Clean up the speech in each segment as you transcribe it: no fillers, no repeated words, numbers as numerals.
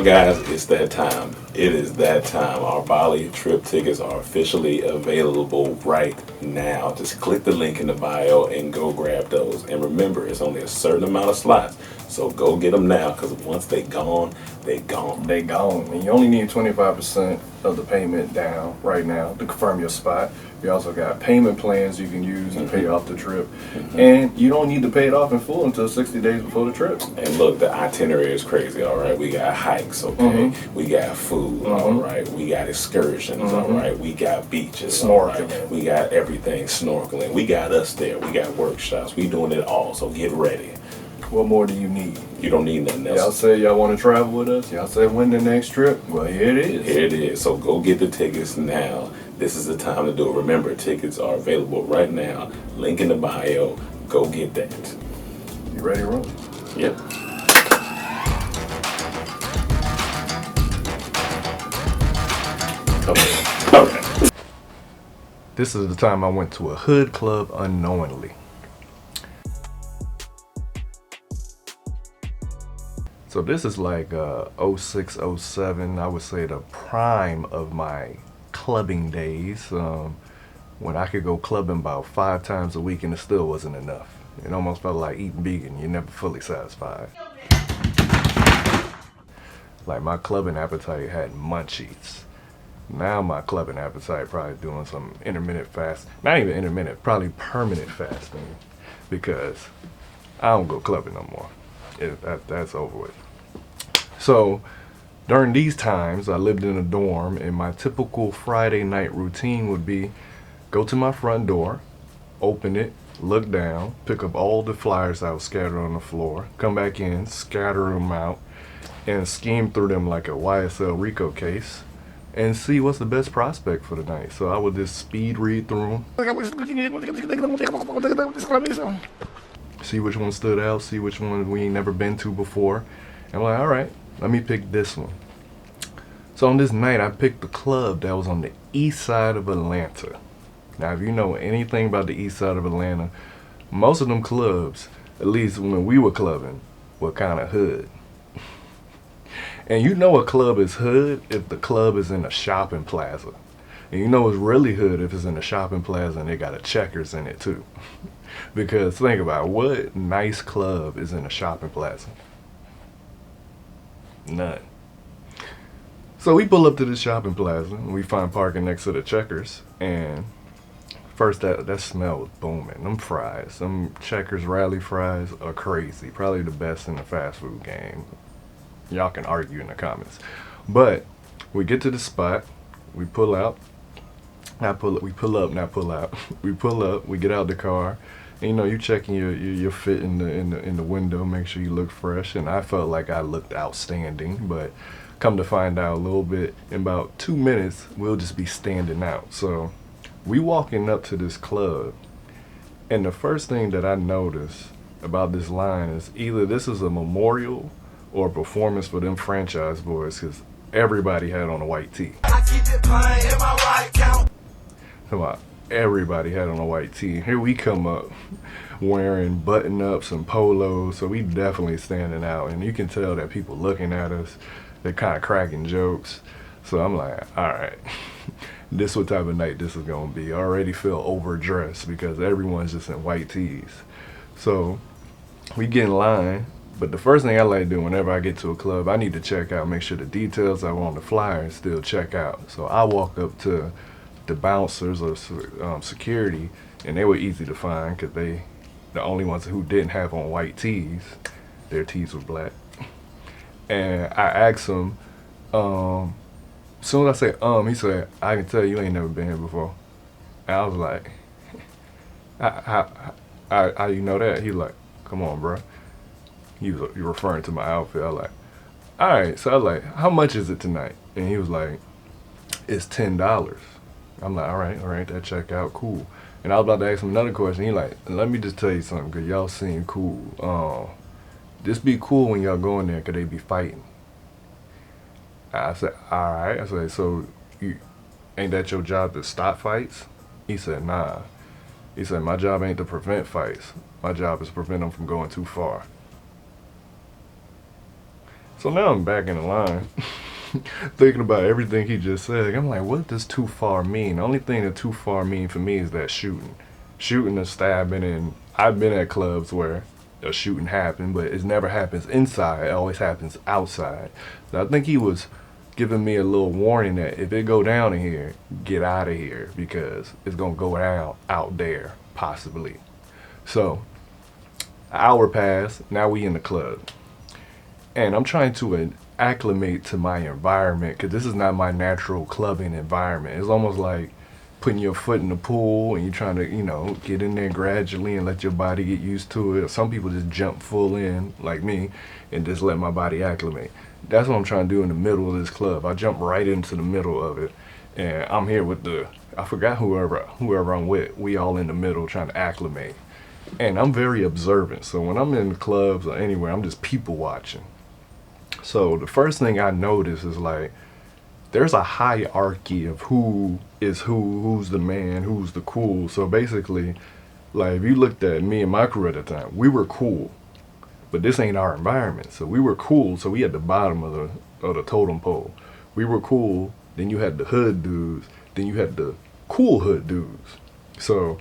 Well, guys, it's that time. It is that time. Our Bali trip tickets are officially available right now. Just click the link in the bio and go grab those. And remember, it's only a certain amount of slots. So go get them now, because once they gone, they gone. They gone. And you only need 25% of the payment down right now to confirm your spot. You also got payment plans you can use to pay off the trip. And you don't need to pay it off in full until 60 days before the trip. And look, the itinerary is crazy, all right? We got hikes, okay? We got food, all right? We got excursions, all right? We got beaches, all right? Snorkeling. We got everything, snorkeling. We got us there. We got workshops. We doing it all, so get ready. What more do you need? You don't need nothing else. Y'all say y'all want to travel with us? Y'all say when the next trip? Well, here it is. Here it is. So go get the tickets now. This is the time to do it. Remember, tickets are available right now. Link in the bio. Go get that. You ready to roll? Yep. Okay. This is the time I went to a hood club unknowingly. So this is like 06, 07, I would say the prime of my clubbing days, when I could go clubbing about 5 times a week and it still wasn't enough. It almost felt like eating vegan, you're never fully satisfied. Like my clubbing appetite had munchies. Now my clubbing appetite probably doing some intermittent fast, not even intermittent, probably permanent fasting, because I don't go clubbing no more. That's over with. So during these times, I lived in a dorm, and my typical Friday night routine would be go to my front door, open it, look down, pick up all the flyers that was scattered on the floor, come back in, scatter them out, and scheme through them like a YSL Rico case, and see what's the best prospect for the night. So I would just speed read through them, see which one stood out, see which one we ain't never been to before. And I'm like, all right, let me pick this one. So on this night, I picked the club that was on the east side of Atlanta. Now, if you know anything about the east side of Atlanta, most of them clubs, at least when we were clubbing, were kind of hood. And you know a club is hood if the club is in a shopping plaza. And you know it's really hood if it's in a shopping plaza and they got a Checkers in it too. Because think about it, what nice club is in a shopping plaza? None. So we pull up to the shopping plaza and we find parking next to the Checkers, and first that smell was booming. Them fries, them Checkers rally fries are crazy. Probably the best in the fast food game. Y'all can argue in the comments. But we get to the spot, we pull out, we pull up, we get out the car. And, you know, you checking your fit in the window, make sure you look fresh. And I felt like I looked outstanding, but come to find out a little bit, in about 2 minutes, we'll just be standing out. So we walking up to this club, and the first thing that I noticed about this line is either this is a memorial or a performance for them franchise boys, because everybody had on a white tee. Come on. Everybody had on a white tee. Here we come up wearing button-ups and polos, so we definitely standing out. And you can tell that people looking at us, they're kind of cracking jokes. So I'm like, all right, this what type of night this is gonna be. I already feel overdressed because everyone's just in white tees. So we get in line, but the first thing I like to do whenever I get to a club, I need to check out, make sure the details that were on the flyer still check out. So I walk up to the bouncers or security, and they were easy to find because they the only ones who didn't have on white tees. Their tees were black. And I asked him, as soon as I said he said, I can tell you ain't never been here before. And I was like, how you know that? He like, come on, bro. He was referring to my outfit. I was like, all right. So I was like, how much is it tonight? And he was like, it's $10. I'm like, all right, that check out, cool. And I was about to ask him another question. He like, let me just tell you something, because y'all seem cool. Just be cool when y'all go in there, because they be fighting. I said, all right. I said, so ain't that your job to stop fights? He said, nah. He said, my job ain't to prevent fights. My job is to prevent them from going too far. So now I'm back in the line, thinking about everything he just said. I'm like, what does too far mean? The only thing that too far mean for me is that shooting or stabbing. And I've been at clubs where a shooting happened, but it never happens inside. It always happens outside. So I think he was giving me a little warning that if it go down in here, get out of here because it's gonna go down out there possibly. So an hour passed. Now we in the club, and I'm trying to acclimate to my environment because this is not my natural clubbing environment. It's almost like putting your foot in the pool and you're trying to, get in there gradually and let your body get used to it. Some people just jump full in, like me, and just let my body acclimate. That's what I'm trying to do in the middle of this club. I jump right into the middle of it, and I'm here with I forgot whoever I'm with. We all in the middle trying to acclimate. And I'm very observant. So when I'm in the clubs or anywhere, I'm just people watching. So the first thing I notice is like, there's a hierarchy of who is who's the man, who's the cool. So basically, like if you looked at me and my crew at the time, we were cool, but this ain't our environment. So we were cool. So we at the bottom of the totem pole. We were cool. Then you had the hood dudes. Then you had the cool hood dudes. So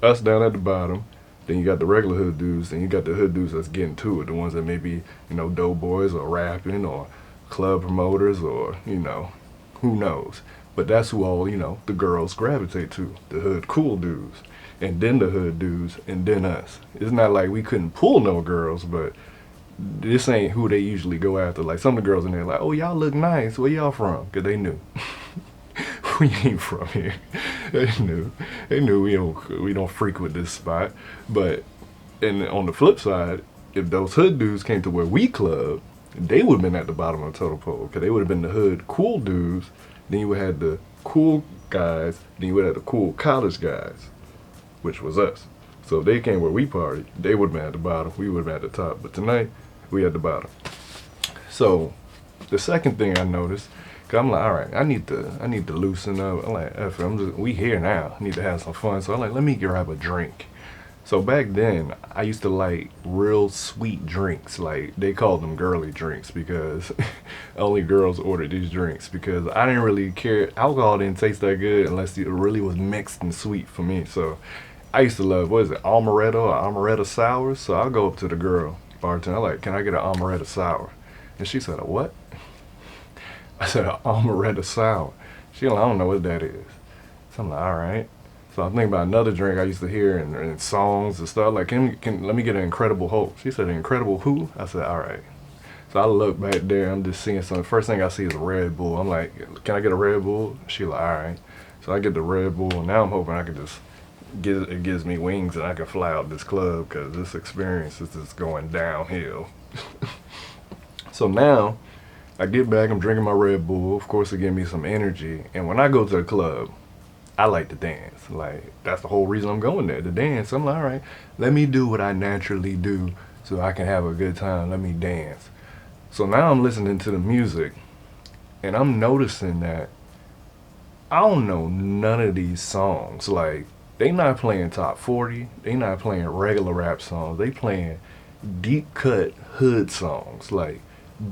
us down at the bottom. Then you got the regular hood dudes. Then you got the hood dudes that's getting to it. The ones that may be, dope boys or rapping or club promoters or, who knows. But that's who all, the girls gravitate to. The hood cool dudes. And then the hood dudes. And then us. It's not like we couldn't pull no girls, but this ain't who they usually go after. Like some of the girls in there like, oh, y'all look nice. Where y'all from? Because they knew. We ain't from here. They knew we don't frequent this spot. But and on the flip side, if those hood dudes came to where we club, they would have been at the bottom of the totem pole because they would have been the hood cool dudes. Then you would have the cool guys. Then you would have the cool college guys, which was us. So if they came where we partied, they would have been at the bottom. We would have been at the top. But tonight, we at the bottom. So the second thing I noticed. Cause I'm like, all right, I need to loosen up. I'm like, we here now. I need to have some fun. So I'm like, let me grab a drink. So back then, I used to like real sweet drinks. Like they called them girly drinks because only girls ordered these drinks because I didn't really care. Alcohol didn't taste that good unless it really was mixed and sweet for me. So I used to love, what is it, amaretto or amaretto sours? So I'll go up to the girl bartender. I'm like, can I get an amaretto sour? And she said, a what? I said, an amaretto sour. She like, I don't know what that is. So I'm like, all right. So I'm thinking about another drink I used to hear in songs and stuff. Like, let me get an Incredible Hulk. She said, Incredible who? I said, all right. So I look back there. I'm just seeing something. First thing I see is a Red Bull. I'm like, can I get a Red Bull? She like, all right. So I get the Red Bull. And now I'm hoping I can just it gives me wings and I can fly out this club because this experience is just going downhill. So now I get back, I'm drinking my Red Bull. Of course, it gives me some energy. And when I go to the club, I like to dance. Like, that's the whole reason I'm going there, to dance. I'm like, all right, let me do what I naturally do so I can have a good time. Let me dance. So now I'm listening to the music, and I'm noticing that I don't know none of these songs. Like, they not playing top 40. They not playing regular rap songs. They playing deep cut hood songs. Like,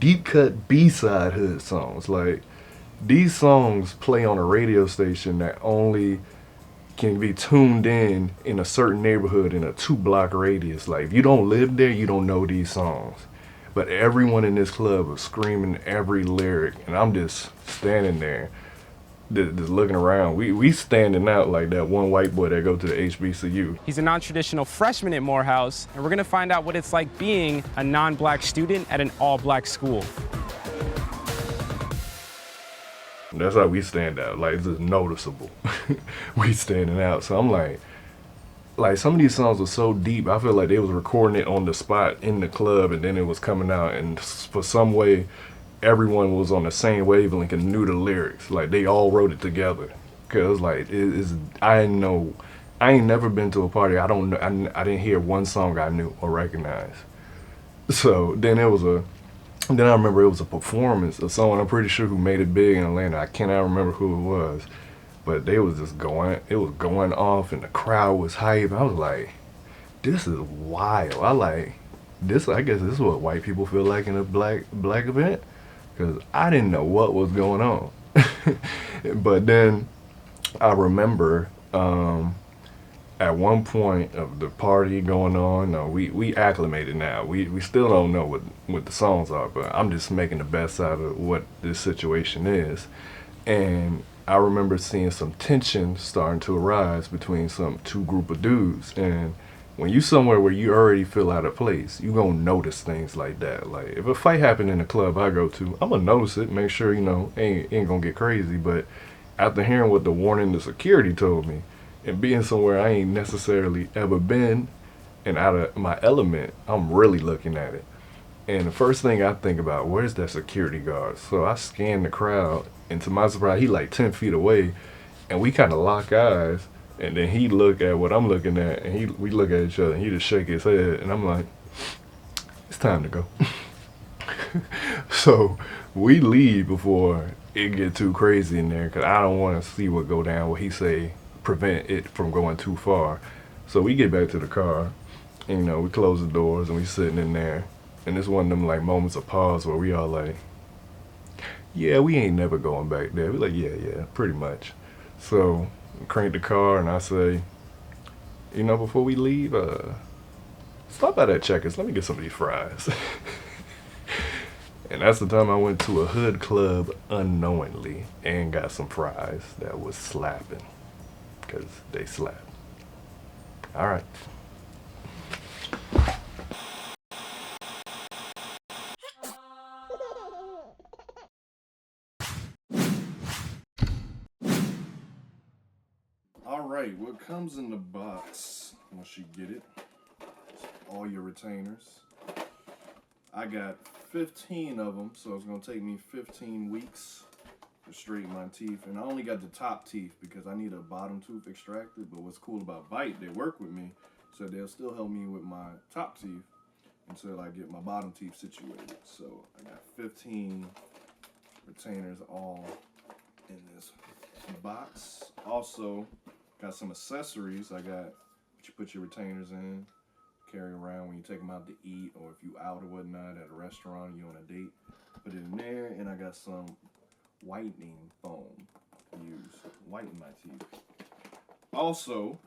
deep cut B-side hood songs. Like, these songs play on a radio station that only can be tuned in a certain neighborhood in a 2-block radius. Like, if you don't live there, you don't know these songs. But everyone in this club was screaming every lyric, and I'm just standing there, just looking around. We standing out like that one white boy that go to the HBCU. He's a non-traditional freshman at Morehouse, and we're gonna find out what it's like being a non-black student at an all-black school. That's how we stand out. Like, it's just noticeable. We standing out. So I'm like some of these songs are so deep. I feel like they was recording it on the spot in the club, and then it was coming out, and for some way, everyone was on the same wavelength and knew the lyrics. Like, they all wrote it together. Cause like I ain't never been to a party. I don't know. I didn't hear one song I knew or recognized. So then I remember it was a performance of someone I'm pretty sure who made it big in Atlanta. I cannot remember who it was, but they was just going. It was going off, and the crowd was hype. I was like, this is wild. I guess this is what white people feel like in a black event, because I didn't know what was going on. But then I remember at one point of the party going on, we acclimated now. We still don't know what the songs are, but I'm just making the best out of what this situation is. And I remember seeing some tension starting to arise between some two group of dudes. And when you somewhere where you already feel out of place, you gonna notice things like that. Like if a fight happened in a club I go to, I'm gonna notice it, make sure ain't gonna get crazy. But after hearing what the warning the security told me, and being somewhere I ain't necessarily ever been and out of my element, I'm really looking at it. And the first thing I think about, where's that security guard? So I scan the crowd, and to my surprise, he like 10 feet away, and we kind of lock eyes. And then he look at what I'm looking at, and we look at each other, and he just shake his head, and I'm like, it's time to go. So we leave before it get too crazy in there, because I don't want to see what go down, what he say, prevent it from going too far. So we get back to the car, and we close the doors, and we sitting in there. And it's one of them like moments of pause where we all like, yeah, we ain't never going back there. We like, yeah, pretty much. So crank the car and I say, before we leave, stop by that Checkers. Let me get some of these fries. And that's the time I went to a hood club unknowingly and got some fries that was slapping, because they slap. All right. All right, what comes in the box once you get it? All your retainers. I got 15 of them, so it's gonna take me 15 weeks to straighten my teeth. And I only got the top teeth because I need a bottom tooth extracted. But what's cool about Bite, they work with me, so they'll still help me with my top teeth until I get my bottom teeth situated. So I got 15 retainers all in this box. Also, got some accessories. I got what you put your retainers in, carry around when you take them out to eat, or if you out or whatnot at a restaurant or you on a date, put it in there. And I got some whitening foam to use, whiten my teeth. Also,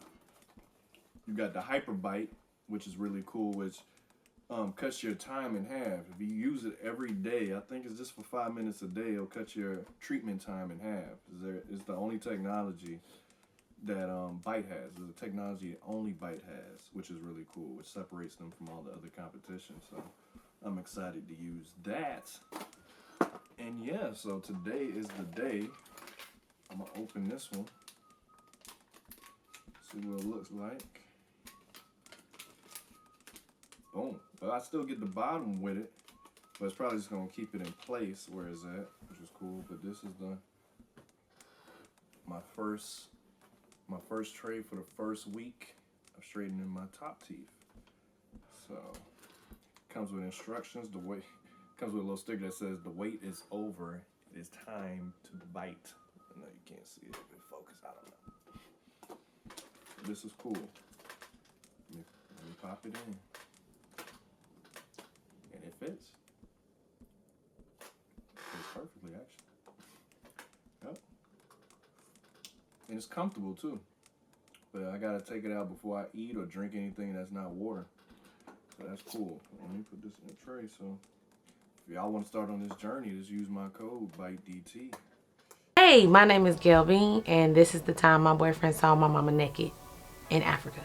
you got the Hyper Bite, which is really cool, which cuts your time in half. If you use it every day, I think it's just for 5 minutes a day, it'll cut your treatment time in half. It's the only technology that Bite has. It's a technology only Bite has, which is really cool, which separates them from all the other competition. So I'm excited to use that. And yeah, so today is the day. I'm gonna open this one, see what it looks like. Boom. But I still get the bottom with it, but it's probably just gonna keep it in place where it's at, which is cool. But this is my first tray for the first week of straightening my top teeth. So comes with instructions. Comes with a little sticker that says the wait is over. It is time to bite. I know you can't see it. If it focus, I don't know. This is cool. Let me pop it in. And it fits. Fits perfectly, actually. Yep. And it's comfortable too. But I gotta take it out before I eat or drink anything that's not water. So that's cool. Let me put this in a tray. So if y'all want to start on this journey, just use my code BITEDT. Hey, my name is Gail Bean, and this is the time my boyfriend saw my mama naked in Africa.